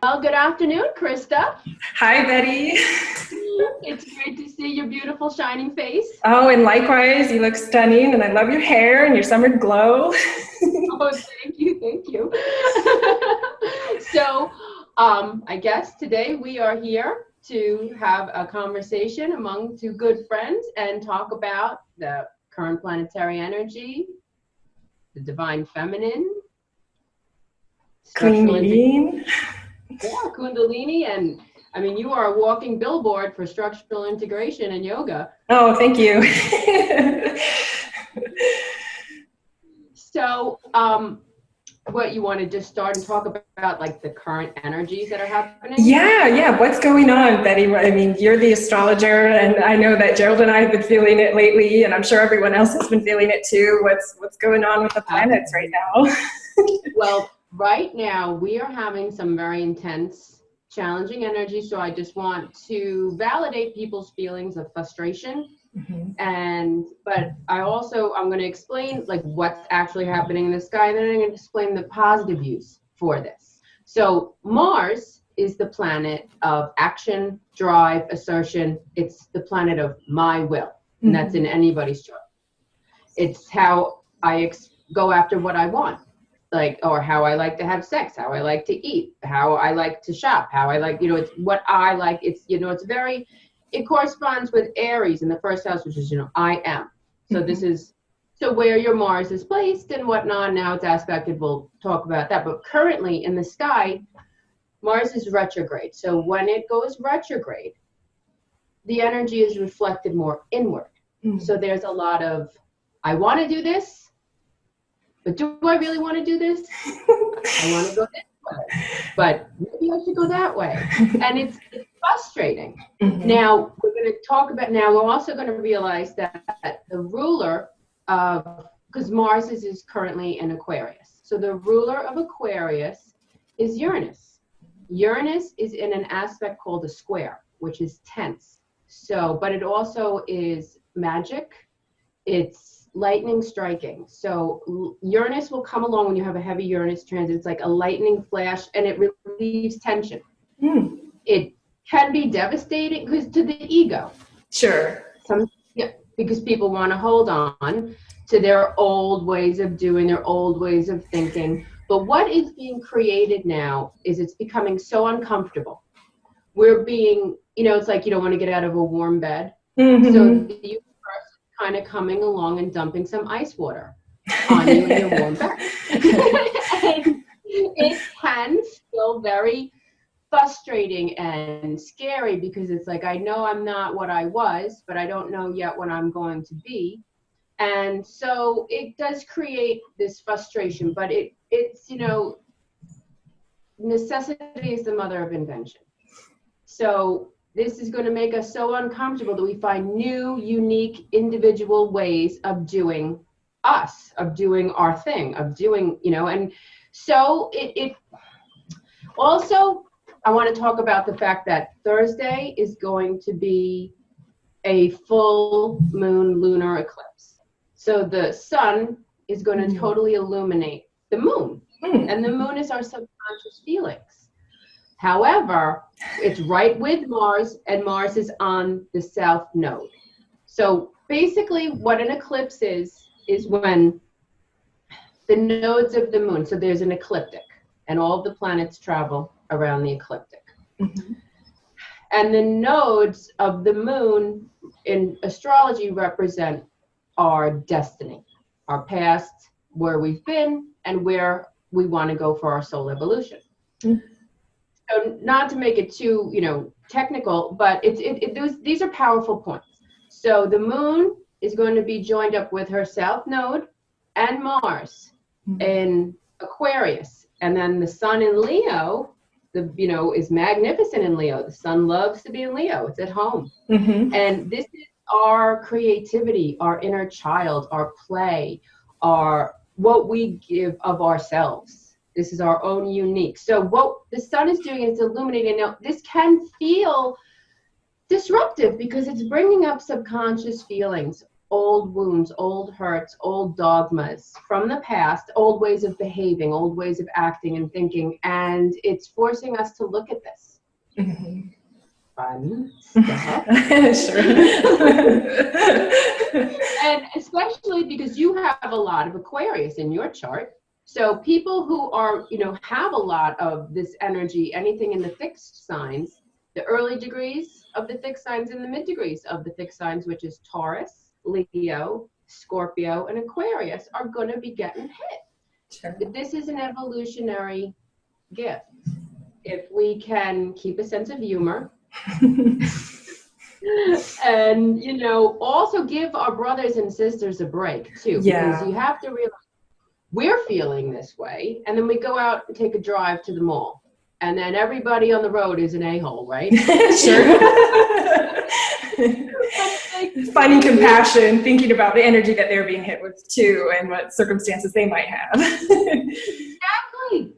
Well, good afternoon, Krista. Hi, Betty. It's great to see your beautiful shining face. Oh, and likewise, you look stunning, and I love your hair and your summer glow. Oh, thank you, thank you. So, I guess today we are here to have a conversation among two good friends and talk about the current planetary energy, the divine feminine, structural Clean. yeah, Kundalini, and I mean, you are a walking billboard for structural integration and yoga. Oh, thank you. So, what you want to just start and talk about, like the current energies that are happening? Yeah. What's going on, Betty? I mean, you're the astrologer, and I know that Gerald and I have been feeling it lately, and I'm sure everyone else has been feeling it too. What's going on with the planets right now? Well, right now we are having some very intense, challenging energy. So I just want to validate people's feelings of frustration. But I'm going to explain like what's actually happening in the sky, and then I'm going to explain the positive use for this. So Mars is the planet of action, drive, assertion. It's the planet of my will, and that's in anybody's chart. It's how I go after what I want, like, or how I like to have sex, how I like to eat, how I like to shop, how I like, it's what I like. It's, it corresponds with Aries in the first house, which is, I am. So this is, so where your Mars is placed and whatnot, now it's aspected, we'll talk about that. But currently in the sky, Mars is retrograde. So when it goes retrograde, the energy is reflected more inward. So there's a lot of, I want to do this, but do I really want to do this? I want to go this way, but maybe I should go that way. And it's frustrating. Now, we're going to talk about, now we're also going to realize that the ruler of, because Mars is currently in Aquarius. So the ruler of Aquarius is Uranus. Uranus is in an aspect called a square, which is tense. So, but it also is magic. It's lightning striking. So Uranus will come along when you have a heavy Uranus transit. It's like a lightning flash, and it relieves tension. It can be devastating because to the ego. Sure. Because people want to hold on to their old ways of doing, their old ways of thinking. But what is being created now is it's becoming so uncomfortable. We're being, it's like you don't want to get out of a warm bed. So the universe is kind of coming along and dumping some ice water on you in your warm bed. And it can feel very frustrating and scary because it's like, I know I'm not what I was, but I don't know yet what I'm going to be. And so it does create this frustration, but it's necessity is the mother of invention. So this is going to make us so uncomfortable that we find new, unique, individual ways of doing us, of doing our thing, of doing, and so it also, I want to talk about the fact that Thursday is going to be a full moon lunar eclipse. So the sun is going to totally illuminate the moon, and the moon is our subconscious feelings. However, it's right with Mars, and Mars is on the south node. So basically what an eclipse is when the nodes of the moon, so there's an ecliptic, and all of the planets travel around the ecliptic. And the nodes of the moon in astrology represent our destiny, our past, where we've been, and where we want to go for our soul evolution. So not to make it too, technical, but these are powerful points. So the moon is going to be joined up with her south node and Mars in Aquarius, and then the sun in Leo, is magnificent in Leo. The sun loves to be in Leo. It's at home. And this is our creativity, our inner child, our play, what we give of ourselves. This is our own unique. So what the sun is doing is illuminating. Now, this can feel disruptive because it's bringing up subconscious feelings old wounds, old hurts, old dogmas from the past, old ways of behaving, old ways of acting and thinking, and it's forcing us to look at this. Mm-hmm. Fun stuff. Sure. And especially because you have a lot of Aquarius in your chart. So people who are, have a lot of this energy, anything in the fixed signs, the early degrees of the fixed signs and the mid degrees of the fixed signs, which is Taurus, Leo, Scorpio, and Aquarius, are going to be getting hit. Sure. This is an evolutionary gift. If we can keep a sense of humor, and also give our brothers and sisters a break too, because you have to realize we're feeling this way, and then we go out and take a drive to the mall, and then everybody on the road is an a-hole, right? Sure. Finding compassion, thinking about the energy that they're being hit with too, and what circumstances they might have.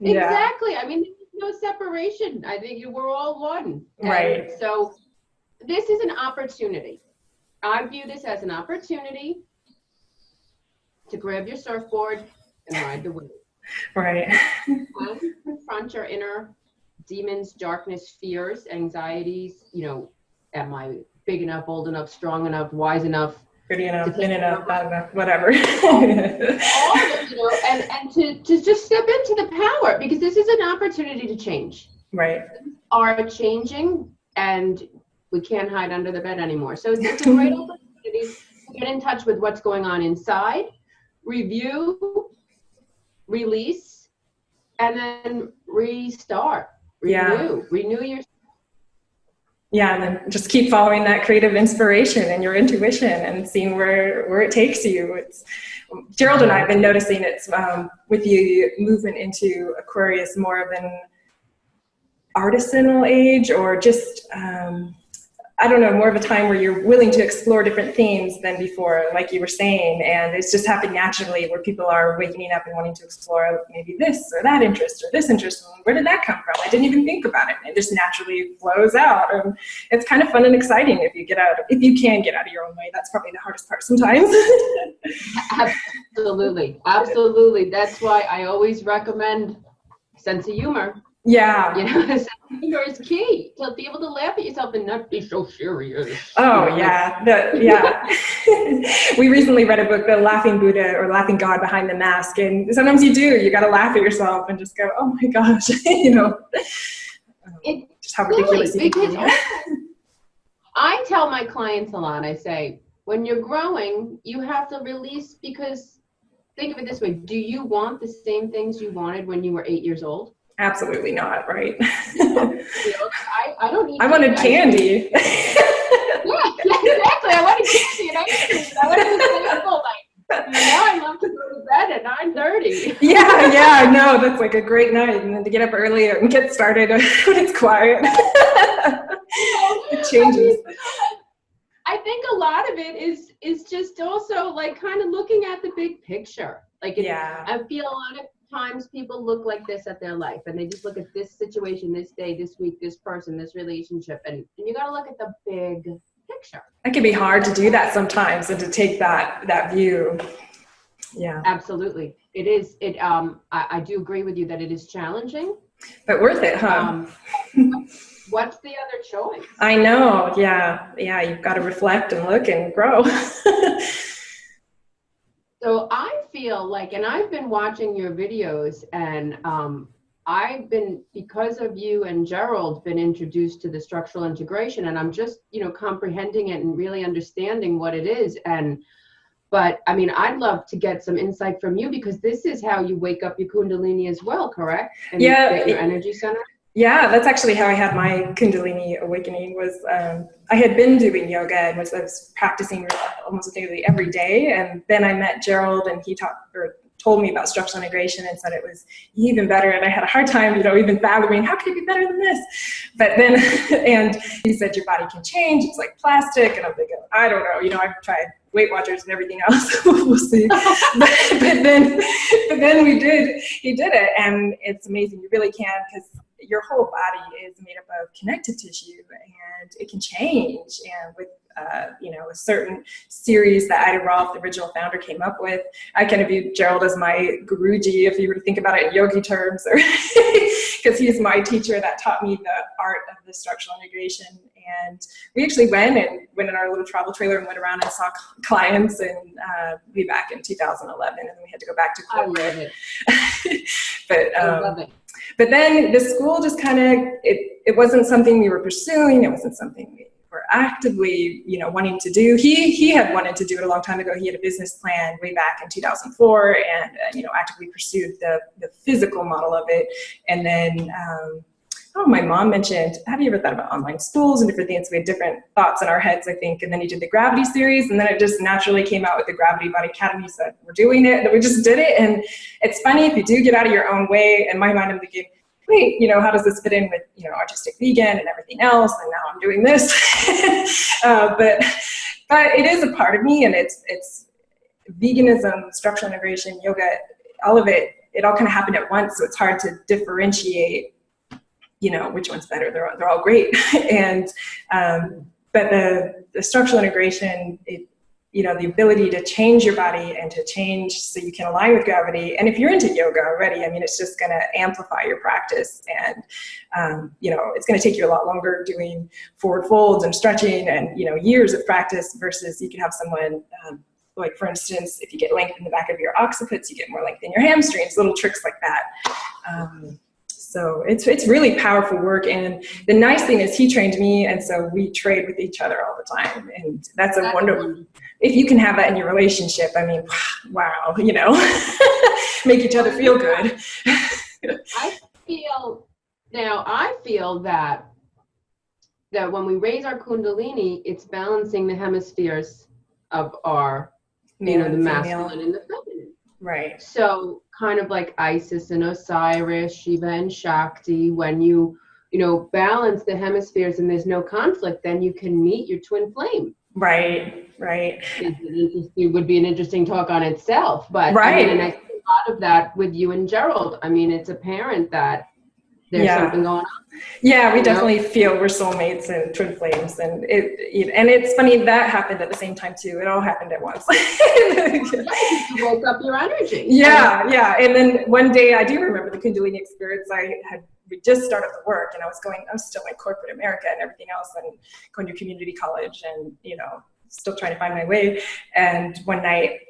Exactly. I mean, no separation. I think we're all one. Right. So this is an opportunity. I view this as an opportunity to grab your surfboard and ride the wave. Right. Confront your inner demons, darkness, fears, anxieties. Am I big enough, old enough, strong enough, wise enough? Pretty enough, thin enough, bad enough, whatever. All of it, and to just step into the power, because this is an opportunity to change. Right. Are changing, and we can't hide under the bed anymore. So it's a great opportunity to get in touch with what's going on inside, review, release, and then restart, renew your. Yeah, and then just keep following that creative inspiration and your intuition and seeing where it takes you. It's Gerald and I have been noticing it's with you moving into Aquarius more of an artisanal age, or just I don't know, more of a time where you're willing to explore different themes than before, like you were saying, and it's just happened naturally where people are waking up and wanting to explore maybe this or that interest or this interest. And where did that come from? I didn't even think about it. It just naturally flows out. And it's kind of fun and exciting if you can get out of your own way. That's probably the hardest part sometimes. Absolutely. That's why I always recommend sense of humor. Yeah. Sense of humor is key to be able to laugh at yourself and not be so serious. Oh, yeah. We recently read a book, The Laughing Buddha or Laughing God Behind the Mask. And sometimes you got to laugh at yourself and just go, oh my gosh, just how ridiculous you can be. I tell my clients a lot, I say, when you're growing, you have to release, because think of it this way. Do you want the same things you wanted when you were 8 years old? Absolutely not, right? I don't need. I wanted candy. Yeah, exactly. I wanted candy, and I wanted to stay up all night. Now I love to go to bed at 9:30. Yeah, no, that's like a great night, and then to get up early and get started when it's quiet. It changes. I think a lot of it is just also like kind of looking at the big picture. I feel a lot of times people look like this at their life, and they just look at this situation, this day, this week, this person, this relationship, and you got to look at the big picture. It can be hard to do that sometimes, and to take that view. Yeah, absolutely, it is. I do agree with you that it is challenging, but worth it, huh? What's the other choice? I know. Yeah. You've got to reflect and look and grow. So I feel like, and I've been watching your videos, and I've been, because of you and Gerald, been introduced to the structural integration, and I'm just, comprehending it and really understanding what it is. But I mean, I'd love to get some insight from you, because this is how you wake up your Kundalini as well, correct? And you get your energy center. Yeah, that's actually how I had my Kundalini awakening. Was I had been doing yoga and I was practicing almost daily every day, and then I met Gerald, and he told me about structural integration and said it was even better, and I had a hard time, even fathoming how could it be better than this. But then, and he said your body can change. It's like plastic, and I'm thinking, I don't know. I've tried Weight Watchers and everything else. We'll see. but then he did it, and it's amazing. You really can, because your whole body is made up of connective tissue, and it can change. And you know, a certain series that Ida Rolf, the original founder, came up with. I kind of view Gerald as my Guruji, if you were to think about it in yogi terms, or because he's my teacher that taught me the art of the structural integration. And we actually went in our little travel trailer and went around and saw clients, and we back in 2011, and then we had to go back to corporate. I love it. I love it. But then the school just kind of, it wasn't something we were pursuing. It wasn't something we were actively, you know, wanting to do. He had wanted to do it a long time ago. He had a business plan way back in 2004, and you know, actively pursued the physical model of it. And then, my mom mentioned, have you ever thought about online schools and different things? We had different thoughts in our heads, I think. And then he did the Gravity series, and then it just naturally came out with the Gravity Body Academy. So we're doing it, and we just did it. And it's funny, if you do get out of your own way, in my mind I'm thinking, wait, you know, how does this fit in with, you know, artistic vegan and everything else? And now I'm doing this. But it is a part of me, and it's veganism, structural integration, yoga, all of it all kind of happened at once. So it's hard to differentiate, you know, which one's better. They're all great. And but the structural integration, you know, the ability to change your body and to change so you can align with gravity. And if you're into yoga already, I mean, it's just going to amplify your practice. And you know, it's going to take you a lot longer doing forward folds and stretching and, you know, years of practice, versus you could have someone like, for instance, if you get length in the back of your occipits, you get more length in your hamstrings, little tricks like that. So it's really powerful work. And the nice thing is he trained me, and so we trade with each other all the time. And that's a wonderful, if you can have that in your relationship, I mean, wow, you know, make each other feel good. I feel that when we raise our Kundalini, it's balancing the hemispheres of our, you know, the masculine and the feminine. Right. So kind of like Isis and Osiris, Shiva and Shakti, when you know, balance the hemispheres and there's no conflict, then you can meet your twin flame. Right. It would be an interesting talk on itself, but right. I mean, and I see a lot of that with you and Gerald. I mean, it's apparent that there's something going on. Yeah, we definitely feel we're soulmates and twin flames, and it's funny that happened at the same time too. It all happened at once. You woke up your energy. Yeah. And then one day, I do remember the Kundalini experience. We just started the work, and I was still in corporate America and everything else, and going to community college, and you know, still trying to find my way. And one night,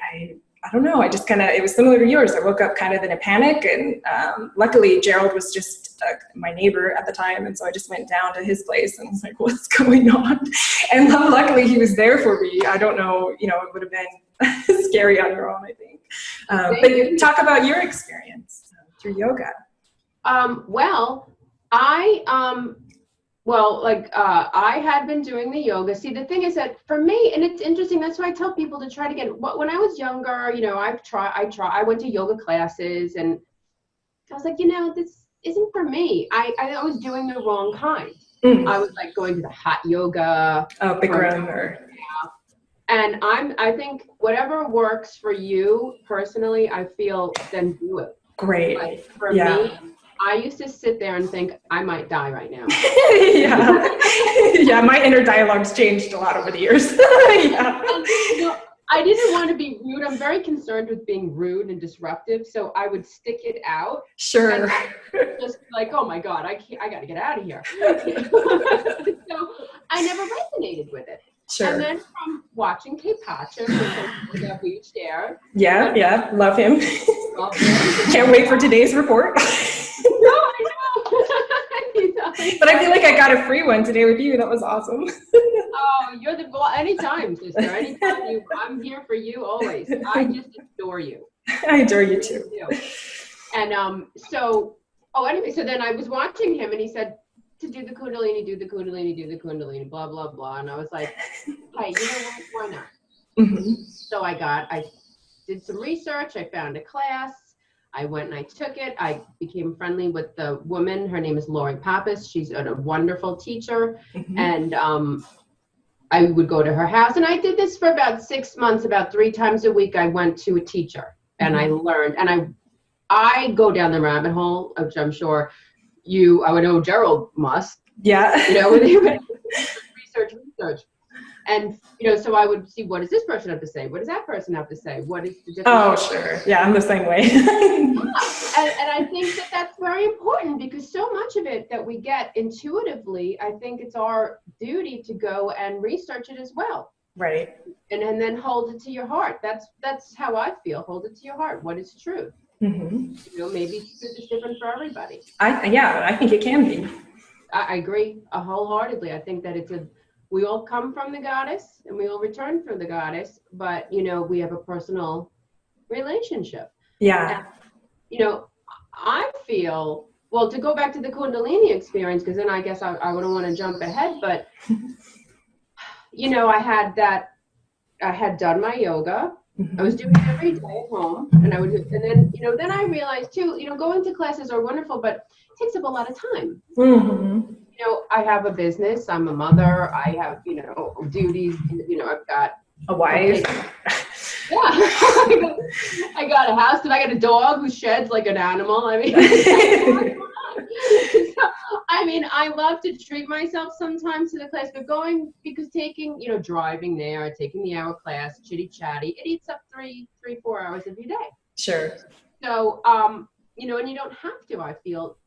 I don't know, I just kind of, it was similar to yours. I woke up kind of in a panic, and luckily Gerald was just my neighbor at the time. And so I just went down to his place and was like, what's going on? And luckily he was there for me. I don't know, you know, it would have been scary on your own, I think. But talk about your experience through yoga. I had been doing the yoga. See, the thing is that for me, and it's interesting, that's why I tell people to try to get, when I was younger, you know, I went to yoga classes, and I was like, you know, this isn't for me. I was doing the wrong kind. I was like going to the hot yoga. Oh, Bikram and I think whatever works for you personally, I feel, then do it. Great. Like for me, I used to sit there and think, I might die right now. Yeah, my inner dialogue's changed a lot over the years. Yeah. And, you know, I didn't want to be rude. I'm very concerned with being rude and disruptive, so I would stick it out. Sure. And just like, oh my God, I got to get out of here. So I never resonated with it. Sure. And then from watching Kate Pacha, who you share. Yeah, love him. Can't wait for today's report. No, I know. But I feel like I got a free one today with you. That was awesome. Oh, you're the, well, anytime, sister. Anytime I'm here for you always. I just adore you. I adore you too. And so then I was watching him, and he said to do the Kundalini, do the Kundalini, blah, blah, blah. And I was like, hey, you know what? Why not? Mm-hmm. So I did some research. I found a class. I went and I took it. I became friendly with the woman. Her name is Lori Pappas. She's a wonderful teacher. Mm-hmm. And I would go to her house. And I did this for about 6 months. About 3 times a week, I went to a teacher. And I learned. And I go down the rabbit hole, which I'm sure I would know Gerald must. Yeah. You know, research. And, so I would see, what does this person have to say? What does that person have to say? What is the difference? Oh, sure. Yeah, I'm the same way. And I think that that's very important, because so much of it that we get intuitively, I think it's our duty to go and research it as well. Right. And then hold it to your heart. That's how I feel. Hold it to your heart. What is truth? Maybe truth is different for everybody. I think it can be. I agree wholeheartedly. I think that we all come from the goddess and we all return from the goddess, but we have a personal relationship. Yeah. And, I feel, well, to go back to the Kundalini experience, because then I guess I wouldn't want to jump ahead, but I had done my yoga. I was doing it every day at home, and then I realized too, going to classes are wonderful, but it takes up a lot of time. I have a business, I'm a mother, I have, duties, I've got a wife. Yeah. I got a house, and I got a dog who sheds like an animal. I love to treat myself sometimes to the class, but because taking, driving there, taking the hour class, chitty chatty, it eats up 4 hours of your day. Sure. So, and you don't have to, I feel.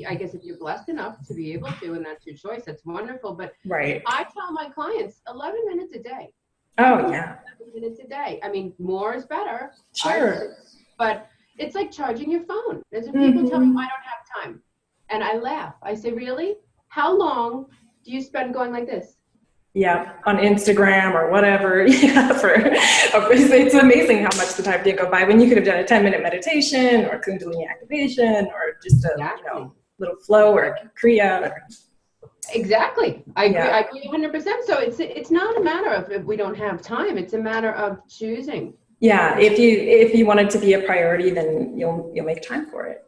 I guess if you're blessed enough to be able to, and that's your choice, that's wonderful. But right. I tell my clients 11 minutes a day. Oh, yeah. 11 minutes a day. More is better. Sure. But it's like charging your phone. There's people tell me, I don't have time. And I laugh. I say, really? How long do you spend going like this? Yeah, on Instagram or whatever. Yeah, it's amazing how much the time did go by when you could have done a 10-minute meditation or Kundalini activation or just a little flow or Kriya. Exactly. I agree 100%. So it's not a matter of if we don't have time. It's a matter of choosing. Yeah, if you want it to be a priority, then you'll make time for it.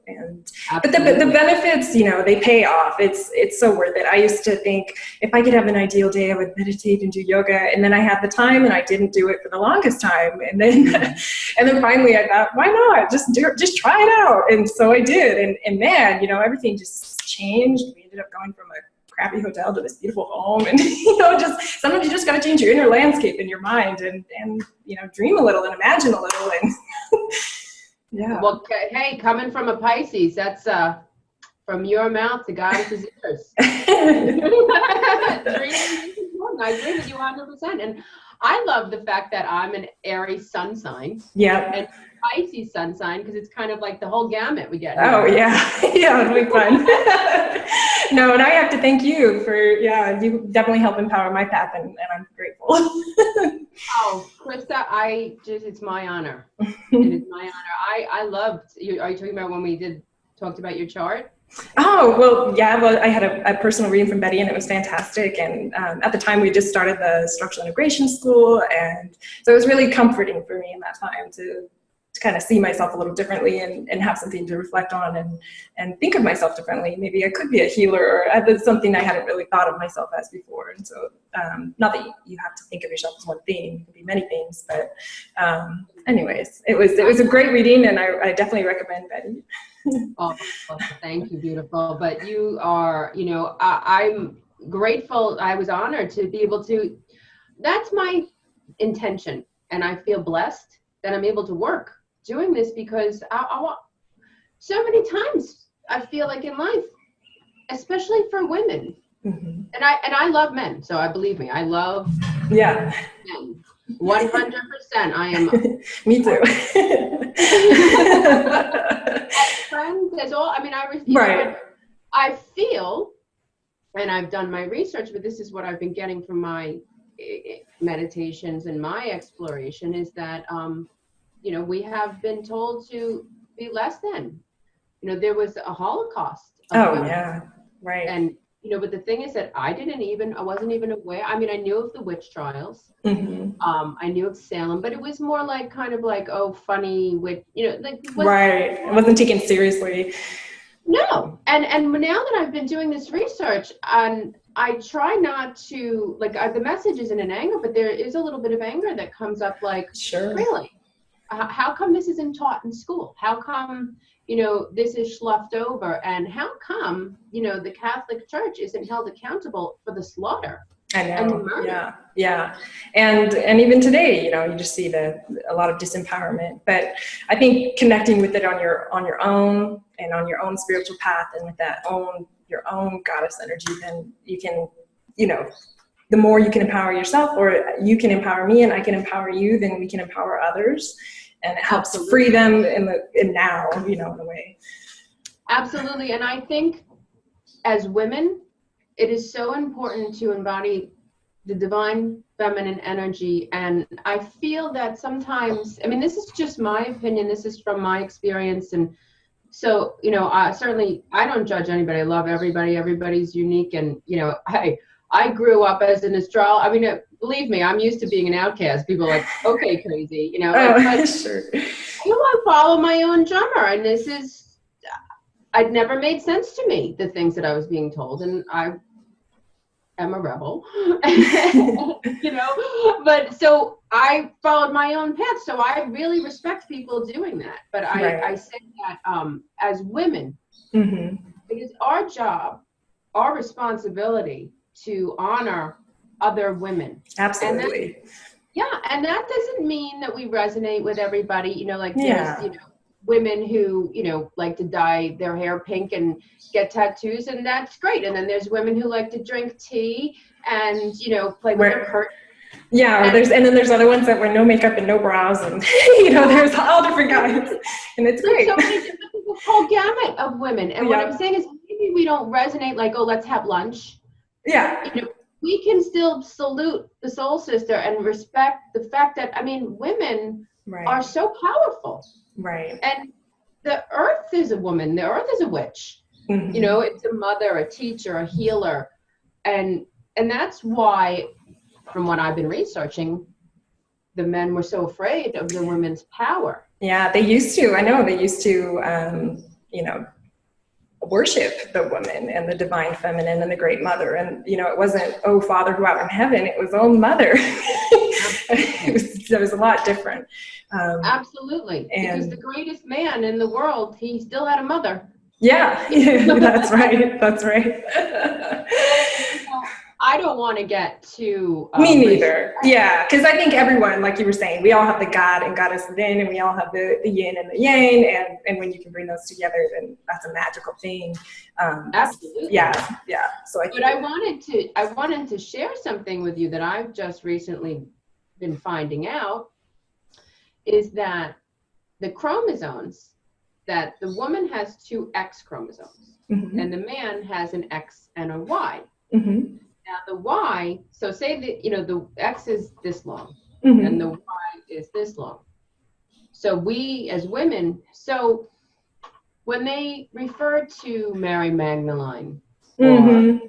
But the benefits, they pay off. It's so worth it. I used to think if I could have an ideal day, I would meditate and do yoga, and then I had the time and I didn't do it for the longest time. And then finally I thought, why not? Just try it out. And so I did. And man, everything just changed. We ended up going from a crappy hotel to this beautiful home, and just sometimes you just got to change your inner landscape in your mind and dream a little and imagine a little, and yeah. Well, hey, coming from a Pisces, that's from your mouth to goddess's ears. I agree with you 100%, and I love the fact that I'm an Aries sun sign. Yeah. And Pisces sun sign, because it's kind of like the whole gamut we get. Oh yeah, it'll be fun. No, and I have to thank you for, you definitely help empower my path, and I'm grateful. Oh, Christa, it's my honor. It is my honor. I loved you. Are you talking about when we talked about your chart? Oh, well, yeah, I had a personal reading from Betty, and it was fantastic. And at the time we just started the structural integration school. And so it was really comforting for me in that time to kind of see myself a little differently and have something to reflect on and think of myself differently. Maybe I could be a healer, or that's something I hadn't really thought of myself as before. And so not that you have to think of yourself as one thing, it can be many things, but anyways, it was a great reading, and I definitely recommend Betty. Oh, thank you, beautiful. But you are, I'm grateful. I was honored to be able to, that's my intention. And I feel blessed that I'm able to work doing this, because so many times I feel like in life, especially for women, and I love men, so I believe me, I love men 100%. I am me too. As friends, as all, I feel, and I've done my research, but this is what I've been getting from my meditations and my exploration, is that we have been told to be less than. There was a Holocaust. Yeah, right. And but the thing is that I wasn't even aware. I knew of the witch trials. I knew of Salem, but it was more like kind of like, oh, funny witch, right. It wasn't taken seriously. No. And now that I've been doing this research, and I try not to, the message isn't in anger, but there is a little bit of anger that comes up, sure. Really? How come this isn't taught in school? How come, this is sloughed over? And how come, the Catholic Church isn't held accountable for the slaughter? I know. and the murder. Yeah. And even today, you know, you just see a lot of disempowerment. But I think connecting with it on your own and on your own spiritual path and with your own goddess energy, then you can, you know, the more you can empower yourself, or you can empower me and I can empower you, then we can empower others, and it helps free them in now, you know, in a way. Absolutely. And I think as women, it is so important to embody the divine feminine energy. And I feel that sometimes, I mean, this is just my opinion, this is from my experience. And so, you know, certainly I don't judge anybody. I love everybody. Everybody's unique. And, you know, I grew up as an astrologer. I mean, believe me, I'm used to being an outcast. People are like, okay, crazy, you know. But sure. I follow my own drummer, and it never made sense to me, the things that I was being told, and I am a rebel, you know. But so I followed my own path. So I really respect people doing that. But I say that as women, it is our job, our responsibility to honor other women. Absolutely. And that doesn't mean that we resonate with everybody, you know, like there's, you know, women who, you know, like to dye their hair pink and get tattoos, and that's great. And then there's women who like to drink tea and, you know, play with their curtains. Yeah, and then there's other ones that wear no makeup and no brows, and you know, there's all different kinds, and it's great. So many different, the whole gamut of women. And what I'm saying is, maybe we don't resonate like, oh, let's have lunch. Yeah. You know, we can still salute the soul sister and respect the fact that, I mean, women are so powerful. Right. And the earth is a woman. The earth is a witch. You know, it's a mother, a teacher, a healer. And that's why, from what I've been researching, the men were so afraid of the women's power. Yeah, they used to. I know they used to, you know, worship the woman and the divine feminine and the great mother. And, you know, it wasn't, oh, Father who art in heaven. It was, oh, mother. It was a lot different. Absolutely. Because the greatest man in the world, he still had a mother. Yeah, that's right. That's right. I don't want to get too... Me neither. Yeah, because I think everyone, like you were saying, we all have the God and goddess within, and we all have the yin and the yang, and when you can bring those together, then that's a magical thing. Absolutely. Yeah. So I wanted to share something with you that I've just recently been finding out, is that the chromosomes, that the woman has 2 X chromosomes, and the man has an X and a Y. Now the Y, so say that, you know, the X is this long, and the Y is this long. So we as women, so when they refer to Mary Magdalene or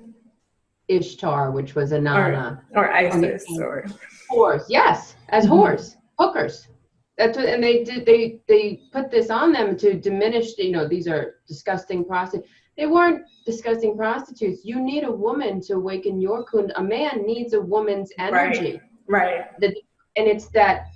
Ishtar, which was Inanna, or Isis, or whores, yes, as whores, hookers. That's what, and they put this on them to diminish, you know, these are disgusting prostitutes. They weren't disgusting prostitutes. You need a woman to awaken your kund. A man needs a woman's energy. Right. And it's that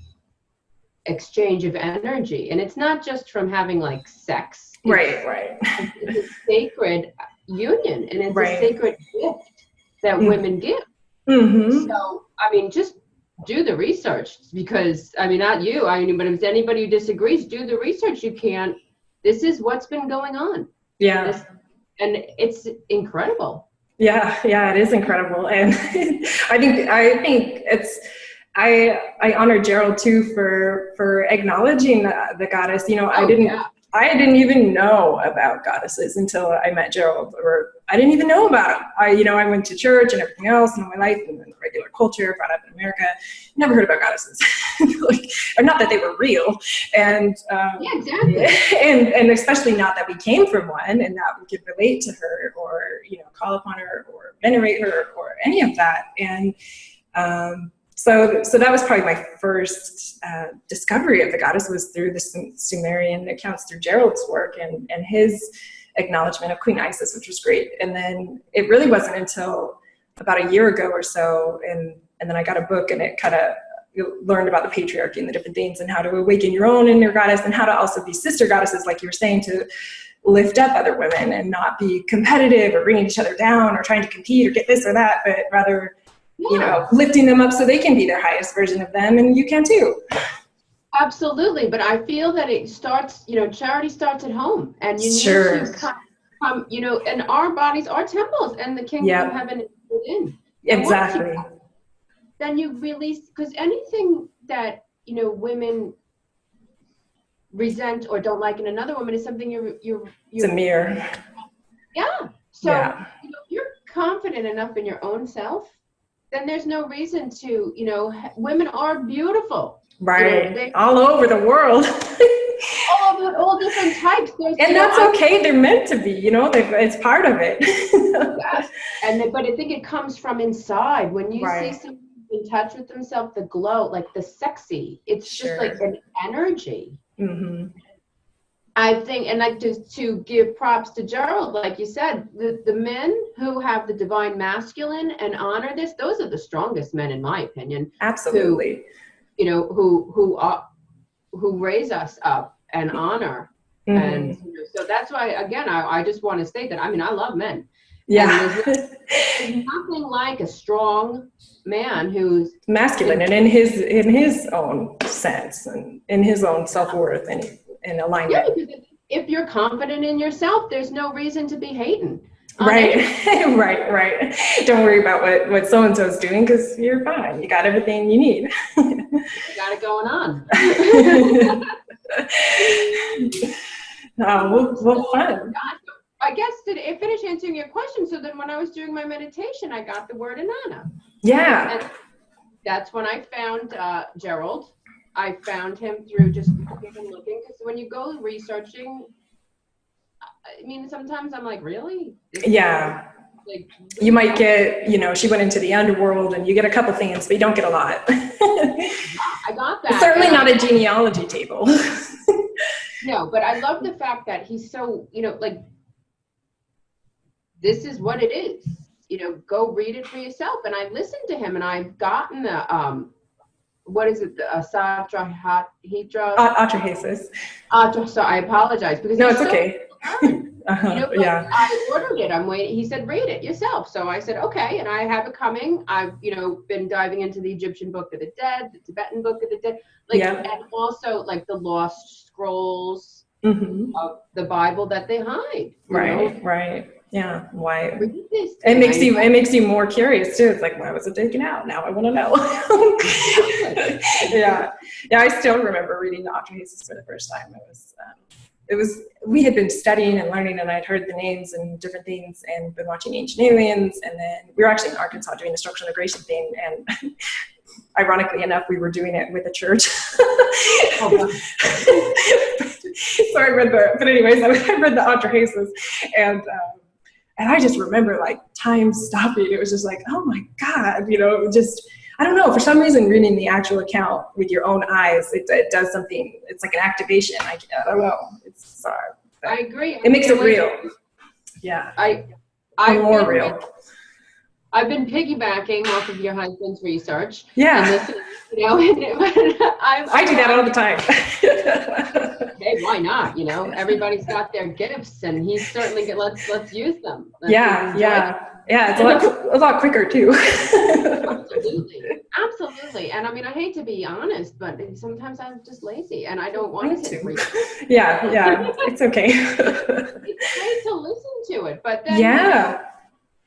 exchange of energy. And it's not just from having like sex. It's a sacred union, and it's a sacred gift that women give. So, I mean, just do the research, because, I mean, not you, I mean, but if anybody who disagrees, do the research. You can't, this is what's been going on. Yeah. And it's incredible. Yeah, it is incredible. And I think it's, I honor Gerald too for acknowledging the goddess. You know, I didn't even know about goddesses until I met Gerald, or I didn't even know about them. I went to church and everything else in my life, and then regular culture, brought up in America, never heard about goddesses. Or not that they were real. And exactly. And especially not that we came from one, and that we could relate to her, or, you know, call upon her, or venerate her, or any of that. And so that was probably my first discovery of the goddess, was through the Sumerian accounts, through Gerald's work and his acknowledgement of Queen Isis, which was great. And then it really wasn't until about a year ago or so, and then I got a book, and it kind of learned about the patriarchy and the different things, and how to awaken your own inner goddess, and how to also be sister goddesses, like you were saying, to lift up other women and not be competitive or bringing each other down or trying to compete or get this or that, but rather you know, lifting them up so they can be their highest version of them, and you can too. Absolutely, but I feel that it starts, you know, charity starts at home, and you need to come, you know, and our bodies are temples, and the kingdom of heaven is within. Exactly. Then you release, because anything that, you know, women resent or don't like in another woman is something it's a mirror. Yeah. So you know, if you're confident enough in your own self, then there's no reason to, you know, women are beautiful. Right. You know, all over the world. all different types. And that's okay. They're meant to be, you know, it's part of it. Yes. But I think it comes from inside. When you see someone in touch with themselves, the glow, like the sexy, it's just like an energy. I think, and like to give props to Gerald, like you said, the men who have the divine masculine and honor this, those are the strongest men, in my opinion. Absolutely. You know, who raise us up and honor. And you know, so that's why, again, I just want to state that, I mean, I love men. Yeah. There's nothing like a strong man who's masculine and in his own sense and in his own self-worth and alignment. Yeah, because if you're confident in yourself, there's no reason to be hating. Right. Right. Don't worry about what so-and-so's doing, because you're fine. You got everything you need. You got it going on. Well, fun. I guess to finish answering your question, so then when I was doing my meditation, I got the word Inanna. Yeah. And that's when I found Gerald. I found him through just looking and looking, because when you go researching, I mean, sometimes I'm like, really? Yeah. Like, you might get, you know, she went into the underworld and you get a couple things, but you don't get a lot. I got that. It's certainly not a genealogy table. No, but I love the fact that he's so, you know, like, this is what it is. You know, go read it for yourself. And I listened to him, and I've gotten the, what is it? The Atrahasis. So I apologize, because no, it's okay. You know, yeah. I ordered it. I'm waiting. He said, read it yourself. So I said, okay. And I have it coming. I've, you know, been diving into the Egyptian Book of the Dead, the Tibetan Book of the Dead, like, and also like the lost scrolls of the Bible that they hide. Right. Yeah. Why? It makes you more curious too. It's like, why was it taken out? Now I want to know. Yeah. I still remember reading the Atrahasis for the first time. We had been studying and learning, and I'd heard the names and different things, and been watching Ancient Aliens, and then we were actually in Arkansas doing the structural integration thing, and ironically enough, we were doing it with a church. So I read the Atrahasis, and I just remember like time stopping. It was just like, oh my God, you know, just, I don't know, for some reason reading the actual account with your own eyes, it does something. It's like an activation. I don't know. It's I agree. It makes it real. Yeah. I'm more real. I've been piggybacking off of your husband's research. Yeah. And listening, you know, I do that all the time. Hey, why not? You know, everybody's got their gifts, and he's certainly let's use them. Yeah. It's a lot quicker too. Absolutely. And I mean, I hate to be honest, but sometimes I'm just lazy, and I don't want to. Yeah. It's okay. It's great to listen to it, but then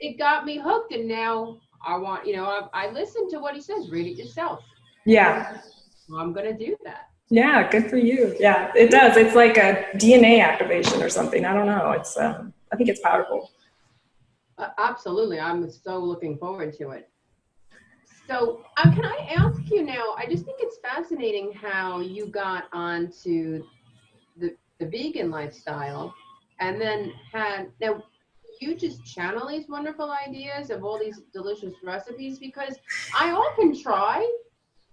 it got me hooked, and now I want, you know, I listen to what he says. Read it yourself. Yeah. Well, I'm gonna do that. Yeah, good for you. Yeah, it does. It's like a DNA activation or something. I don't know. It's I think it's powerful. Absolutely. I'm so looking forward to it. So can I ask you now, I just think it's fascinating how you got onto the vegan lifestyle, and then now you just channel these wonderful ideas of all these delicious recipes, because I often try,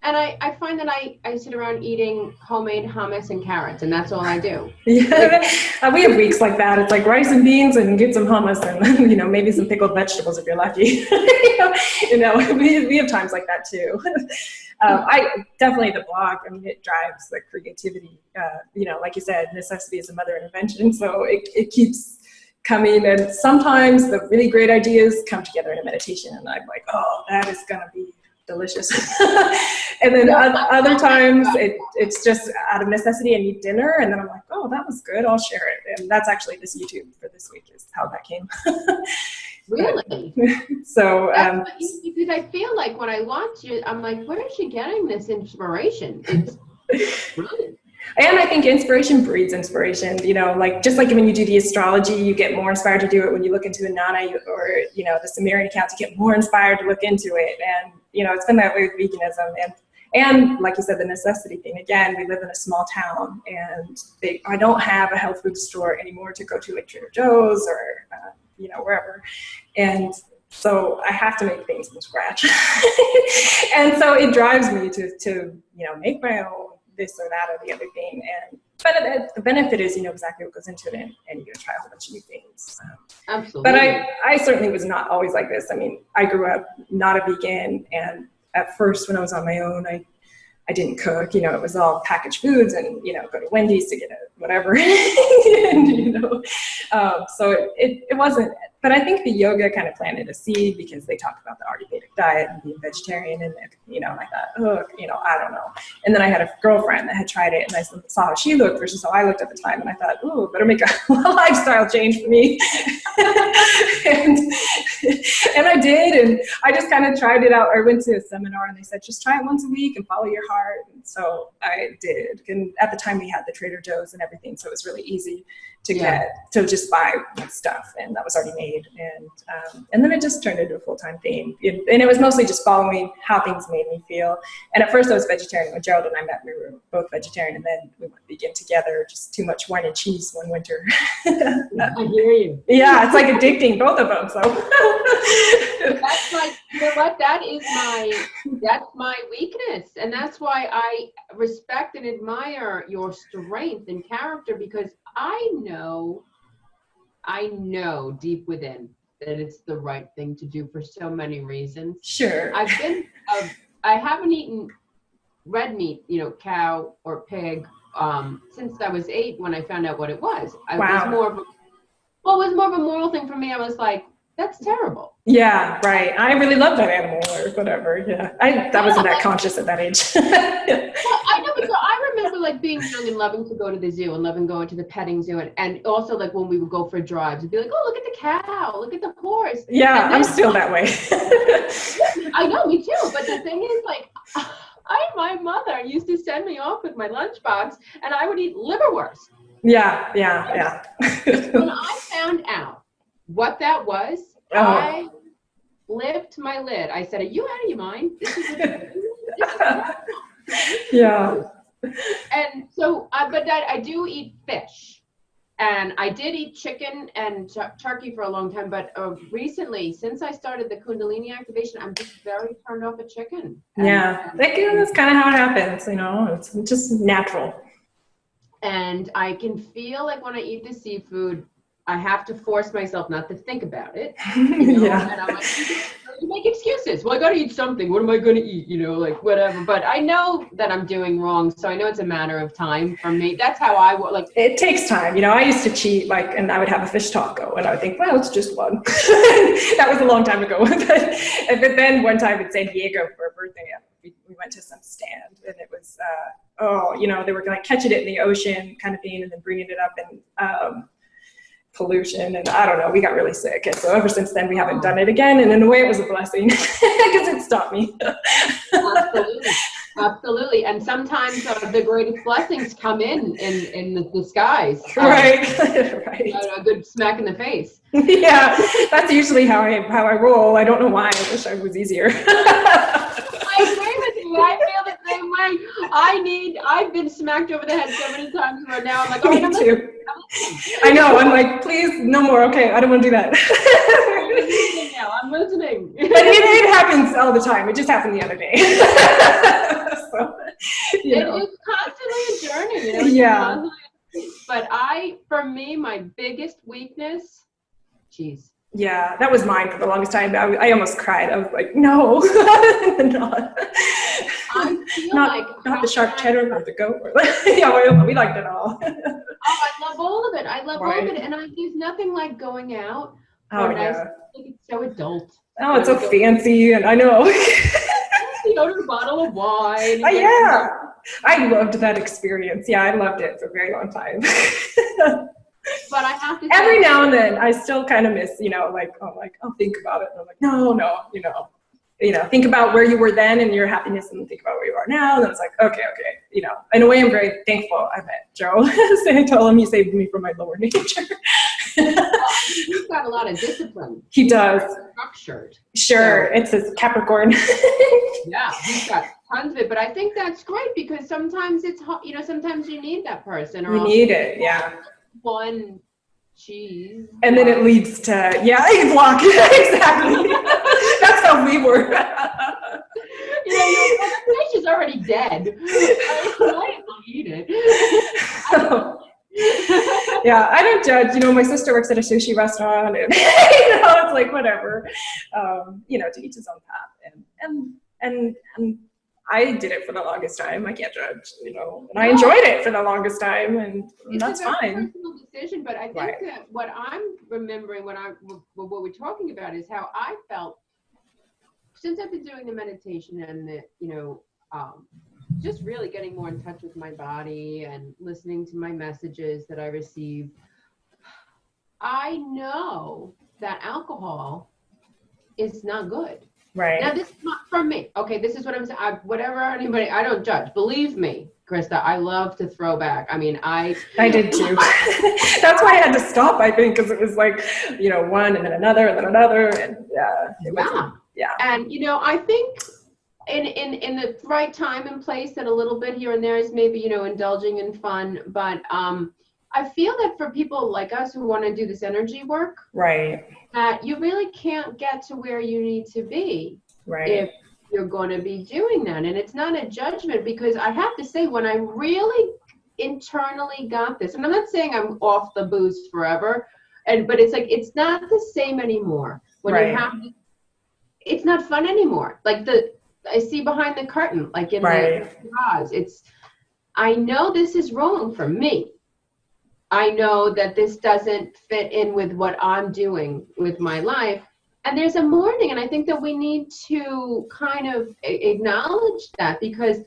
and I find that I sit around eating homemade hummus and carrots, and that's all I do. Yeah, we have weeks like that. It's like rice and beans and get some hummus and, you know, maybe some pickled vegetables if you're lucky. you know, we have times like that too. I definitely, the blog, I mean, it drives the creativity. You know, like you said, necessity is the mother of invention. So it keeps coming, and sometimes the really great ideas come together in a meditation, and I'm like, oh, that is gonna be delicious. And then other times it's just out of necessity. I need dinner, and then I'm like, oh, that was good, I'll share it. And that's actually this YouTube for this week is how that came. Really? So because I feel like when I watch it, I'm like, where is she getting this inspiration? It's brilliant. And I think inspiration breeds inspiration, you know, like just like when you do the astrology, you get more inspired to do it when you look into a Nana or, you know, the Sumerian accounts, you get more inspired to look into it. And, you know, it's been that way with veganism. And like you said, the necessity thing, again, we live in a small town, and I don't have a health food store anymore to go to, like Trader Joe's or, you know, wherever. And so I have to make things from scratch. And so it drives me to, you know, make my own this or that or the other thing. But the benefit is, you know exactly what goes into it, and you get to try a whole bunch of new things. Absolutely. But I certainly was not always like this. I mean, I grew up not a vegan, and at first when I was on my own, I didn't cook, you know, it was all packaged foods and, you know, go to Wendy's to get a whatever, and, you know, so it wasn't, but I think the yoga kind of planted a seed because they talked about the Ayurvedic diet and being vegetarian, and, you know, and I thought, oh, you know, I don't know. And then I had a girlfriend that had tried it, and I saw how she looked versus how I looked at the time, and I thought, oh, better make a lifestyle change for me. And I did, and I just kind of tried it out. I went to a seminar, and they said, just try it once a week and follow your heart. And so I did. And at the time we had the Trader Joe's and everything, so it was really easy to get to just buy stuff, and that was already made. And then it just turned into a full-time thing. And it was mostly just following how things made me feel. And at first I was vegetarian. When Gerald and I met, we were both vegetarian, and then we went vegan together. Just too much wine and cheese one winter. I hear you. Yeah, it's like addicting, both of them. So that's like, you know what? That's my weakness, and that's why I respect and admire your strength and character, because I know deep within that it's the right thing to do for so many reasons. Sure. I haven't eaten red meat, you know, cow or pig, since I was 8 when I found out what it was. It was more of a moral thing for me. I was like, that's terrible. Yeah, right. I really love that animal or whatever. Yeah, I wasn't that conscious at that age. Well, I know, but so I remember like being young and loving to go to the zoo and loving going to the petting zoo, and also like when we would go for drives, it'd be like, oh, look at the cow, look at the horse. Yeah, I'm still that way. I know, me too. But the thing is, like, my mother used to send me off with my lunchbox, and I would eat liverwurst. Yeah. When I found out what that was, I lifted my lid. I said, are you out of your mind? This is yeah. And so, but I do eat fish, and I did eat chicken and turkey for a long time, but recently, since I started the Kundalini activation, I'm just very turned off of chicken. Yeah, that's kind of how it happens, you know, it's just natural. And I can feel like when I eat the seafood, I have to force myself not to think about it. You know? Yeah. And I'm like, you make excuses. Well, I got to eat something. What am I going to eat? You know, like whatever. But I know that I'm doing wrong. So I know it's a matter of time for me. That's how I would like. It takes time. You know, I used to cheat, like, and I would have a fish taco, and I would think, well, it's just one. That was a long time ago. But then one time in San Diego for a birthday, we went to some stand, and it was, you know, they were like catching it in the ocean kind of thing, and then bringing it up in pollution, and I don't know, we got really sick, and so ever since then we haven't done it again, and in a way it was a blessing because it stopped me. Absolutely. And sometimes the greatest blessings come in the disguise. Right. A good smack in the face. Yeah, that's usually how I roll. I don't know why. I wish I was easier. I agree with you. I feel the same way. I've been smacked over the head so many times where now I'm like, oh, me too. I know. I'm like, please, no more. Okay, I don't want to do that. I'm listening. But it happens all the time. It just happened the other day. So, it's constantly a journey. You know? Yeah. But for me, my biggest weakness, cheese. Yeah, that was mine for the longest time. I almost cried. I was like, no, not the sharp cheddar or the goat. Yeah, we liked it all. I love all of it. I love all of it. And there's nothing like going out for a nice, like, it's so adult. Oh, it's so fancy, and I know. You know, a bottle of wine. Yeah. I loved that experience. Yeah, I loved it for a very long time. But I have to say, every now and then I still kind of miss, you know, like, I'll think about it. And I'm like, no, think about where you were then and your happiness, and think about where you are now. And then it's like, okay. You know, in a way, I'm very thankful I met Joe. So I told him he saved me from my lower nature. He's got a lot of discipline. He does. Structured. Sure, so, it's his Capricorn. Yeah, he's got tons of it. But I think that's great because sometimes it's, you know, sometimes you need that person. Or you need it, yeah. One cheese. And then it leads to, block. Exactly. That's how we were. You know, the fish is already dead. I will eat it. Yeah, I don't judge. You know, my sister works at a sushi restaurant, and you know, it's like whatever. You know, to each his own path, and I did it for the longest time. I can't judge, you know, and I enjoyed it for the longest time, and that's fine. It's a personal decision, but I think that what I'm remembering, what we're talking about, is how I felt since I've been doing the meditation and the, you know, just really getting more in touch with my body and listening to my messages that I receive. I know that alcohol is not good. Right. Now, this is not from me. Okay, this is what I'm saying. I don't judge. Believe me, Christa, I love to throw back. I mean, I did too. That's why I had to stop, I think, because it was like, you know, one and then another and then another. And yeah. And, you know, I think in the right time and place that a little bit here and there is maybe, you know, indulging in fun. But I feel that for people like us who want to do this energy work, right, that you really can't get to where you need to be, right, if you're going to be doing that. And it's not a judgment, because I have to say, when I really internally got this, and I'm not saying I'm off the booze forever, but it's like, it's not the same anymore. When you have to, it's not fun anymore. Like I see behind the curtain, like in the garage, I know this is wrong for me. I know that this doesn't fit in with what I'm doing with my life. And there's a mourning, and I think that we need to kind of acknowledge that, because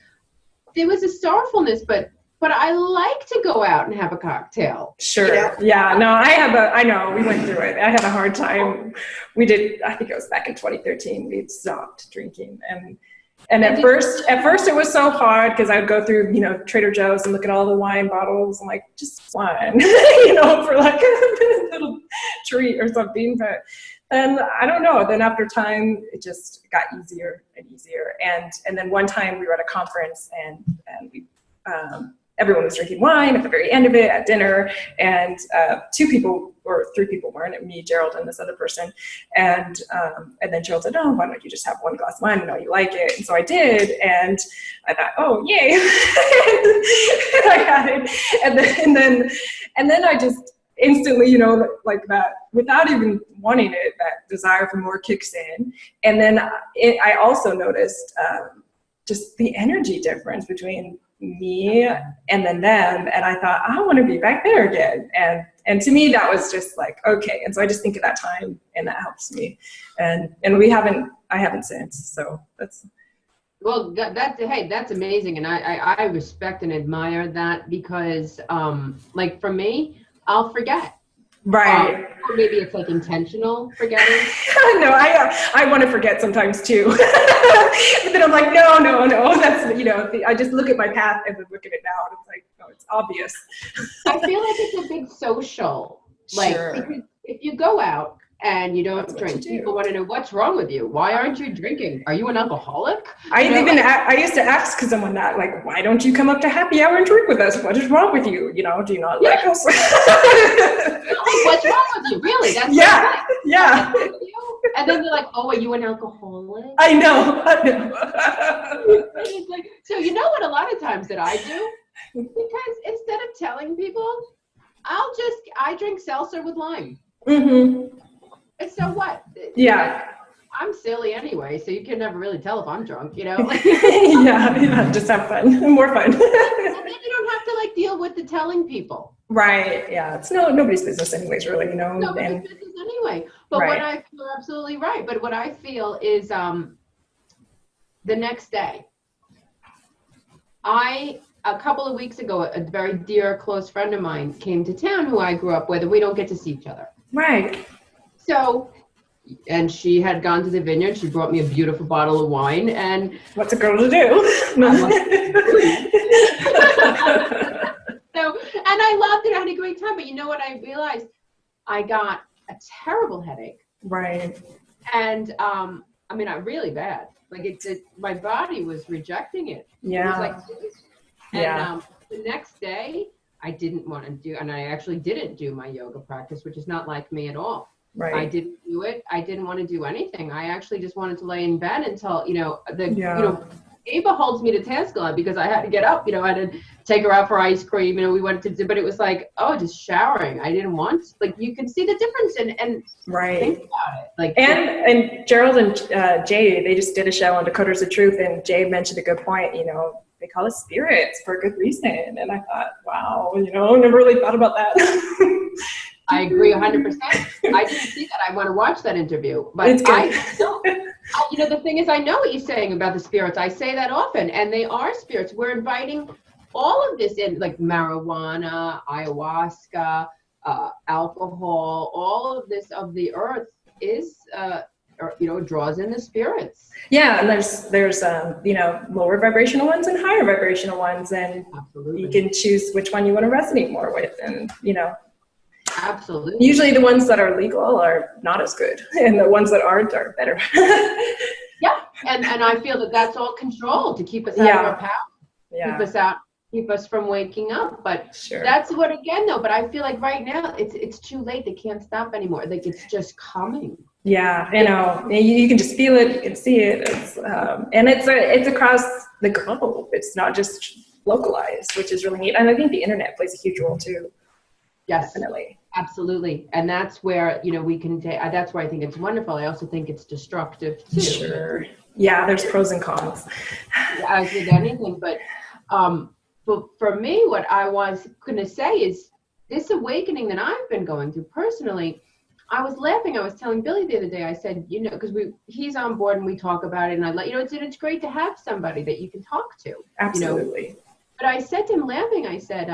there was a sorrowfulness, but I like to go out and have a cocktail. Sure. You know? Yeah. No, I know, we went through it. I had a hard time. We did, I think it was back in 2013, we'd stopped drinking. And at first it was so hard, because I would go through, you know, Trader Joe's and look at all the wine bottles and like, just wine, you know, for like a little treat or something. But then I don't know. Then after time, it just got easier and easier. And then one time we were at a conference, and we everyone was drinking wine at the very end of it at dinner, and 2 people or 3 people weren't, me, Gerald, and this other person. And then Gerald said, "Oh, why don't you just have 1 glass of wine? I know you like it." And so I did, and I thought, "Oh, yay!" And I had it, and then I just instantly, you know, like that, without even wanting it, that desire for more kicks in. And then I also noticed just the energy difference between me and then them, and I thought, I want to be back there again. And to me, that was just like, okay. And so I just think of that time, and that helps me. And I haven't since. So that's. Well, that's amazing, and I respect and admire that, because like for me, I'll forget. Right. Or maybe it's like intentional forgetting. No, I want to forget sometimes too. But then I'm like, no. That's, you know, I just look at my path and then look at it now, and it's like, oh, it's obvious. I feel like it's a big social. Like, because if you go out and you don't drink, people want to know, what's wrong with you? Why aren't you drinking? Are you an alcoholic? I used to ask someone that, like, why don't you come up to happy hour and drink with us? What is wrong with you? You know, do you not like us? What's wrong with you? Really? That's yeah. And then they're like, oh, are you an alcoholic? I know. It's like, so you know what a lot of times that I do? Because instead of telling people, I drink seltzer with lime. Mm-hmm. And so what? Yeah. I'm silly anyway, so you can never really tell if I'm drunk, you know? Yeah, just have fun, more fun. And then you don't have to like deal with the telling people. Right, yeah, it's nobody's business anyways, really, you know? Nobody's business anyway. But what I feel, you're absolutely right, but what I feel is the next day, a couple of weeks ago, a very dear, close friend of mine came to town who I grew up with, and we don't get to see each other. Right. So, and she had gone to the vineyard. She brought me a beautiful bottle of wine, and what's a girl to do? So, and I loved it. I had a great time. But you know what I realized? I got a terrible headache. Right. And I mean, really bad. Like my body was rejecting it. Yeah. It was like, and the next day, I didn't want to do, and I actually didn't do my yoga practice, which is not like me at all. Right. I didn't do it. I didn't want to do anything. I actually just wanted to lay in bed until, Ava holds me to task a lot because I had to get up, I had to take her out for ice cream, we went to, but it was like, just showering. I didn't want, like, you can see the difference and right. Think about it. Like, and Gerald and Jay, they just did a show on Decoders of Truth, and Jay mentioned a good point, they call us spirits for a good reason. And I thought, wow, never really thought about that. I agree 100%. I didn't see that. I want to watch that interview, but it's good. The thing is, I know what you're saying about the spirits. I say that often, and they are spirits. We're inviting all of this in, like marijuana, ayahuasca, alcohol, all of this of the earth is, draws in the spirits. Yeah, and there's lower vibrational ones and higher vibrational ones, and Absolutely. You can choose which one you want to resonate more with, and Absolutely. Usually the ones that are legal are not as good, and the ones that aren't are better. Yeah, and I feel that that's all control to keep us out of our power. Yeah. Keep us from waking up. But sure. That's what, again, though, but I feel like right now it's too late. They can't stop anymore. Like, it's just coming. Yeah, you can just feel it, you can see it. And it's across the globe. It's not just localized, which is really neat. And I think the internet plays a huge role too. Yes, definitely. Absolutely. And that's where, we can take, that's where I think it's wonderful. I also think it's destructive too. Sure. Yeah, there's pros and cons. As with anything, but for me, what I was going to say is this awakening that I've been going through personally. I was laughing. I was telling Billy the other day, I said, because he's on board and we talk about it, and it's great to have somebody that you can talk to. Absolutely. But I said to him laughing, I said,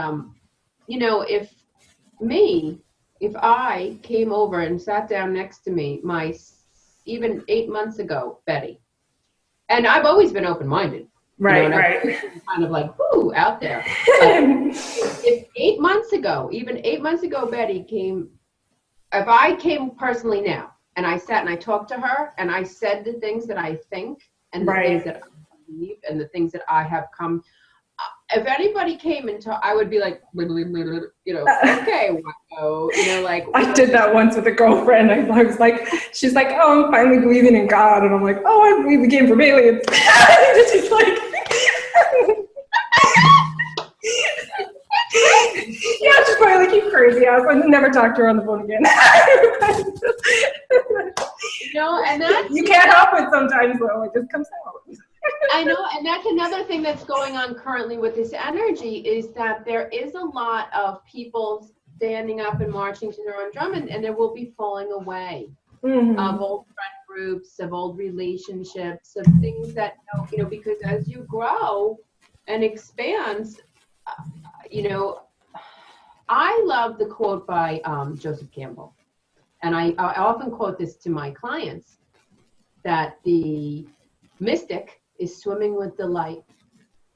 if I came over and sat down next to me, even 8 months ago, Betty, and I've always been open-minded. Right. Kind of like, whoo, out there. If 8 months ago, even 8 months ago, Betty came, if I came personally now, and I sat and I talked to her, and I said the things that I think, and the things that I believe, and the things that I have come, if anybody came and I would be like, okay, like. I did that once with a girlfriend. I was like, she's like, oh, I'm finally believing in God. And I'm like, oh, I believe the game from aliens. She's like, yeah, she's probably like, you crazy ass. I never talk to her on the phone again. And that's. You can't help it sometimes, though. It just comes out. I know, and that's another thing that's going on currently with this energy is that there is a lot of people standing up and marching to their own drum, and there will be falling away of old friend groups, of old relationships, of things that, because as you grow and expand, I love the quote by Joseph Campbell, and I often quote this to my clients, that the mystic is swimming with delight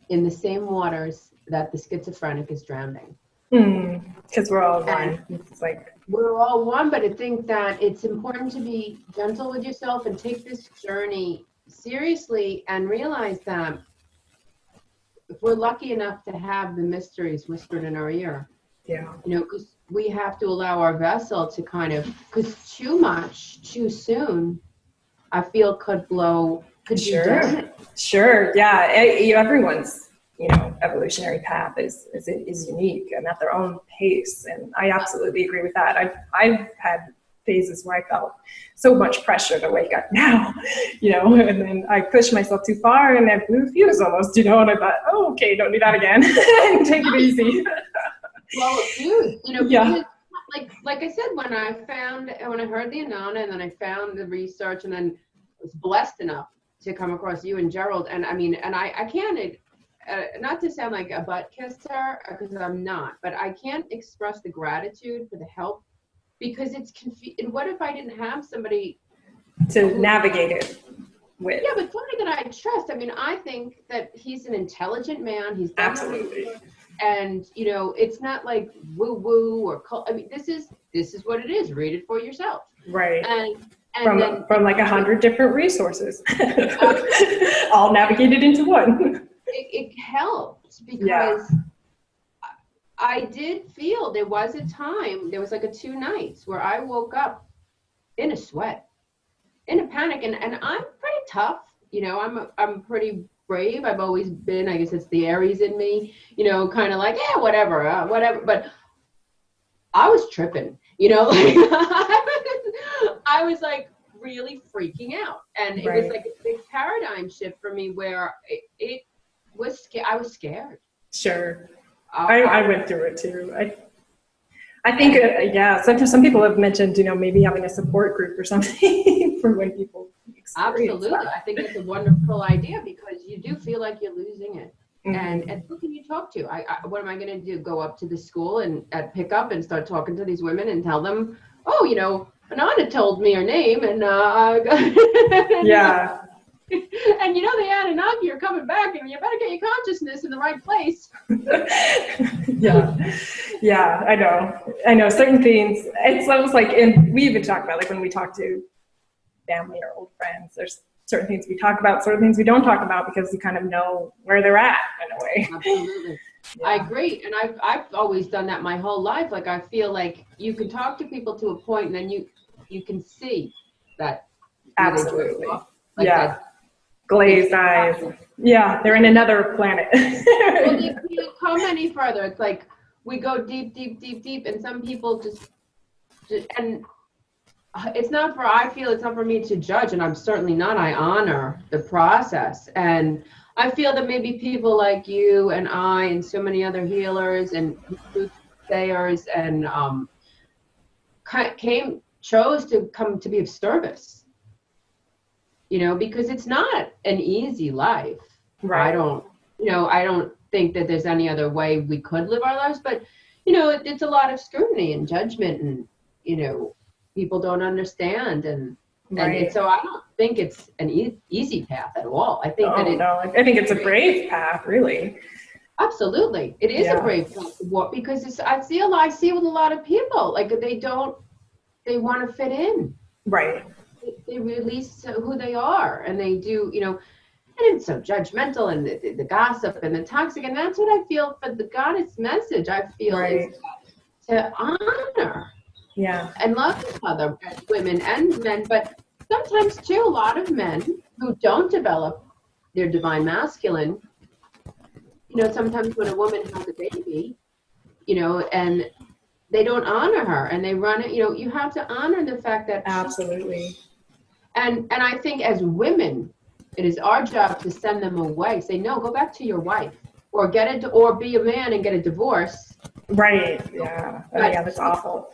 in the same waters that the schizophrenic is drowning. Because we're all one. It's like we're all one, but I think that it's important to be gentle with yourself and take this journey seriously and realize that if we're lucky enough to have the mysteries whispered in our ear, because we have to allow our vessel to because too much, too soon, I feel could do damage. Sure. Yeah. Everyone's, evolutionary path is unique and at their own pace. And I absolutely agree with that. I've had phases where I felt so much pressure to wake up now, and then I pushed myself too far and I blew a fuse almost, and I thought, oh, okay, don't do that again. Take it easy. Well, dude, yeah. Like I said, when I heard the Anana, and then I found the research, and then was blessed enough to come across you and Gerald, and I can't, not to sound like a butt kisser, because I'm not, but I can't express the gratitude for the help, because it's what if I didn't have somebody to navigate it with? Yeah, but somebody that I trust. I think that he's an intelligent man. He's absolutely. And it's not like woo woo or cult. This is what it is. Read it for yourself. Right. And from like 100 different resources, all navigated into one. It helped, because I did feel there was a time. There was like 2 nights where I woke up in a sweat, in a panic, and I'm pretty tough. I'm pretty brave. I've always been, I guess it's the Aries in me, kind of like, yeah, whatever. But I was tripping, I was like really freaking out. And it was like a big paradigm shift for me, where it was I was scared. Sure. I went through it too. I think, sometimes some people have mentioned, maybe having a support group or something for when people experience Absolutely. that. I think it's a wonderful idea, because you do feel like you're losing it. Mm-hmm. And who can you talk to? What am I going to do? Go up to the school and pick up and start talking to these women and tell them, oh, Ananda told me her name, and yeah. And the Anunnaki are coming back, and you better get your consciousness in the right place. Yeah, I know certain things. It's almost like, we even talk about, like, when we talk to family or old friends, there's certain things we talk about, certain things we don't talk about, because you kind of know where they're at in a way. Absolutely. Yeah. I agree. And I've always done that my whole life. Like, I feel like you can talk to people to a point, and then you can see that. Absolutely. Like that. Glazed eyes. Yeah, they're in another planet. Well, you can't come any further. It's like we go deep, deep, deep, deep, and some people just and it's not for me to judge, and I'm certainly not. I honor the process, and I feel that maybe people like you and I and so many other healers and sayers and chose to come to be of service. Because it's not an easy life. Right. I don't think that there's any other way we could live our lives, but, it's a lot of scrutiny and judgment, and, people don't understand. And so I don't think it's an easy path at all. I think I think it's a brave path, really. Absolutely. It is a brave path to walk, because I see with a lot of people, like they want to fit in. Right. They release who they are, and they do, and it's so judgmental, and the gossip and the toxic, and that's what I feel for the goddess message. I feel is to honor, and love each other, women and men, but sometimes too, a lot of men who don't develop their divine masculine, sometimes when a woman has a baby, and they don't honor her, and they run it, you have to honor the fact that absolutely. And I think as women, it is our job to send them away. Say, no, go back to your wife, or or be a man and get a divorce. Right. Yeah. That's awful.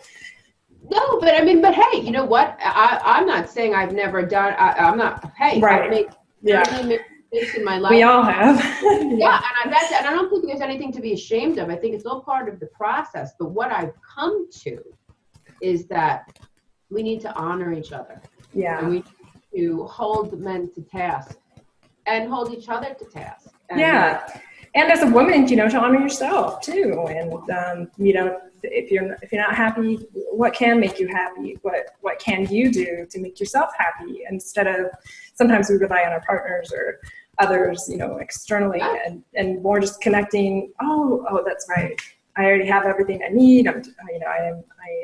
No, but hey, you know what? I'm not saying I've never done. I'm not. Hey, right. I've made mistakes in my life. We all have. And I don't think there's anything to be ashamed of. I think it's all part of the process. But what I've come to is that we need to honor each other. Yeah. And we need to hold men to task and hold each other to task. And and as a woman, to honor yourself too. And if you're not happy, what can make you happy? What can you do to make yourself happy? Instead of, sometimes we rely on our partners or others, externally, and more just connecting. Oh, that's right. I already have everything I need. I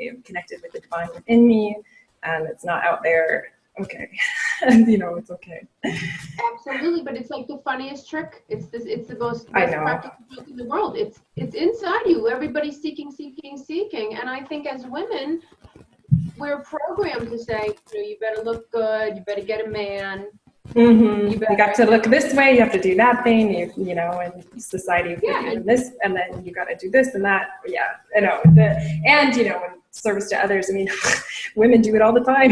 am connected with the divine within me, and it's not out there. Okay. It's okay. Absolutely, but it's like the funniest trick. It's the most practical joke in the world. It's inside you. Everybody's seeking, and I think as women, we're programmed to say, you know, you better look good, you better get a man. You got to look this way, you have to do that thing, you know, and society is doing this, and then you got to do this and that. Yeah, I know. And, you know, in service to others, I mean, women do it all the time.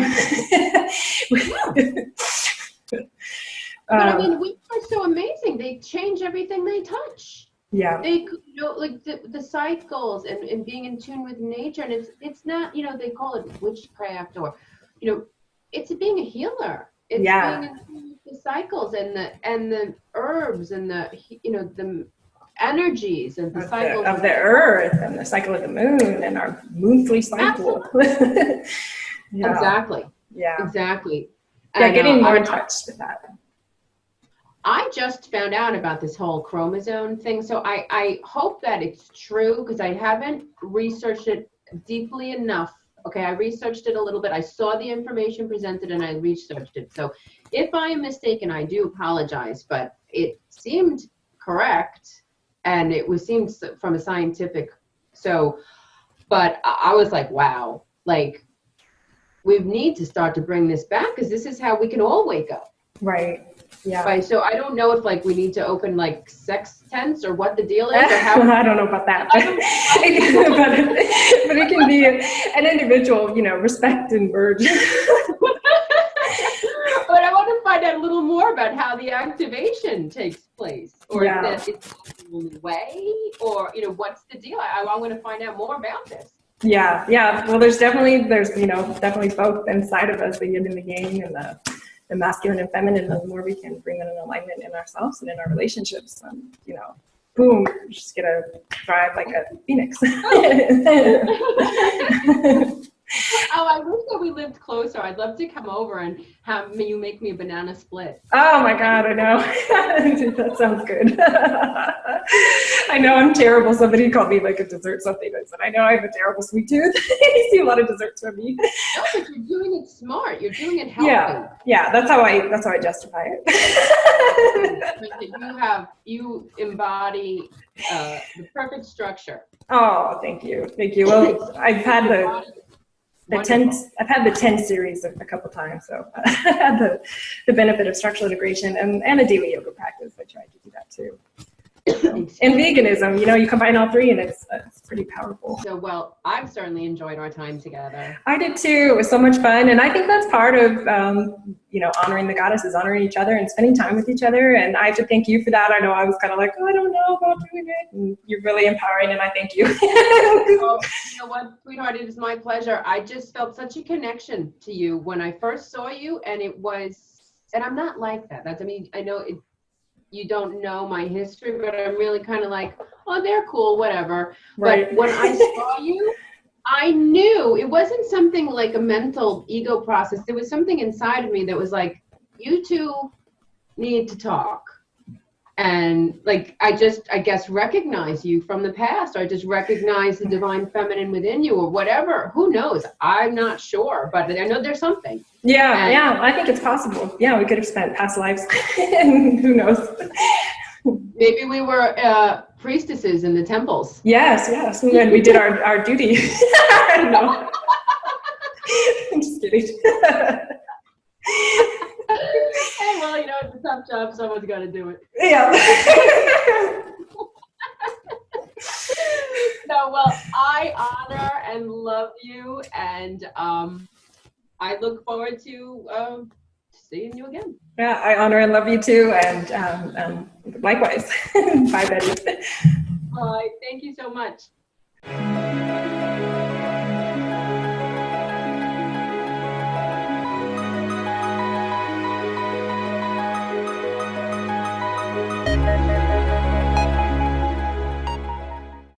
But I mean, women are so amazing. They change everything they touch. Yeah. They, you know, like the cycles and being in tune with nature. And it's not, you know, they call it witchcraft or, you know, it's being a healer. It's being in tune with the cycles and the herbs and the, you know, the energies and the cycles of the earth and the cycle of the moon and our monthly cycle. Yeah. Exactly. Yeah. Exactly. Yeah, and, getting more in touch with that. I just found out about this whole chromosome thing, so I hope that it's true, because I haven't researched it deeply enough. Okay, I researched it a little bit. I saw the information presented and I researched it. So if I am mistaken, I do apologize, but it seemed correct and it seemed from a scientific, but I was like, wow, like we need to start to bring this back, because this is how we can all wake up. Right. Yeah. Right. So I don't know if like we need to open like sex tents or what the deal is. Or how I don't know about that. But it can be an individual, you know, respect and merge. But I want to find out a little more about how the activation takes place, or if it's the only way, or, you know, what's the deal? I want to find out more about this. Yeah. Yeah. Well, there's you know, definitely both inside of us, the yin and the yang, and the masculine and feminine. The more we can bring in an alignment in ourselves and in our relationships, you know, boom, we're just gonna thrive like a phoenix. Oh, I wish that we lived closer. I'd love to come over and have you make me a banana split. Oh my God, I know. That sounds good. I know I'm terrible. Somebody called me like a dessert something. I said, I know I have a terrible sweet tooth. You see a lot of desserts from me. No, but you're doing it smart. You're doing it healthy. Yeah. That's how I justify it. You embody the perfect structure. Oh, thank you. Well, I've had the 10 series a couple times, so I had the benefit of structural integration and a daily yoga practice. I tried to do that too. And veganism, you know, you combine all three and it's pretty powerful. So, well, I've certainly enjoyed our time together. I did too. It was so much fun. And I think that's part of, you know, honoring the goddesses, honoring each other and spending time with each other. And I have to thank you for that. I know I was kind of like, oh, I don't know about doing it. And you're really empowering, and I thank you. Oh, you know what, sweetheart, it is my pleasure. I just felt such a connection to you when I first saw you, and I'm not like that. I know you don't know my history, but I'm really kind of like, oh, they're cool, whatever. Right. But when I saw you, I knew it wasn't something like a mental ego process. There was something inside of me that was like, you two need to talk. And like, I guess recognize you from the past, or I just recognize the divine feminine within you, or whatever. Who knows? I'm not sure, but I know there's something. Yeah, I think it's possible. Yeah, we could have spent past lives. Who knows? Maybe we were priestesses in the temples. Yes, and we did our duty. I don't know. I'm just kidding. Hey, well, you know, it's a tough job. Someone's got to do it. Yeah. No, well, I honor and love you, and I look forward to seeing you again. Yeah, I honor and love you too, and likewise. Bye, Betty. All right, thank you so much.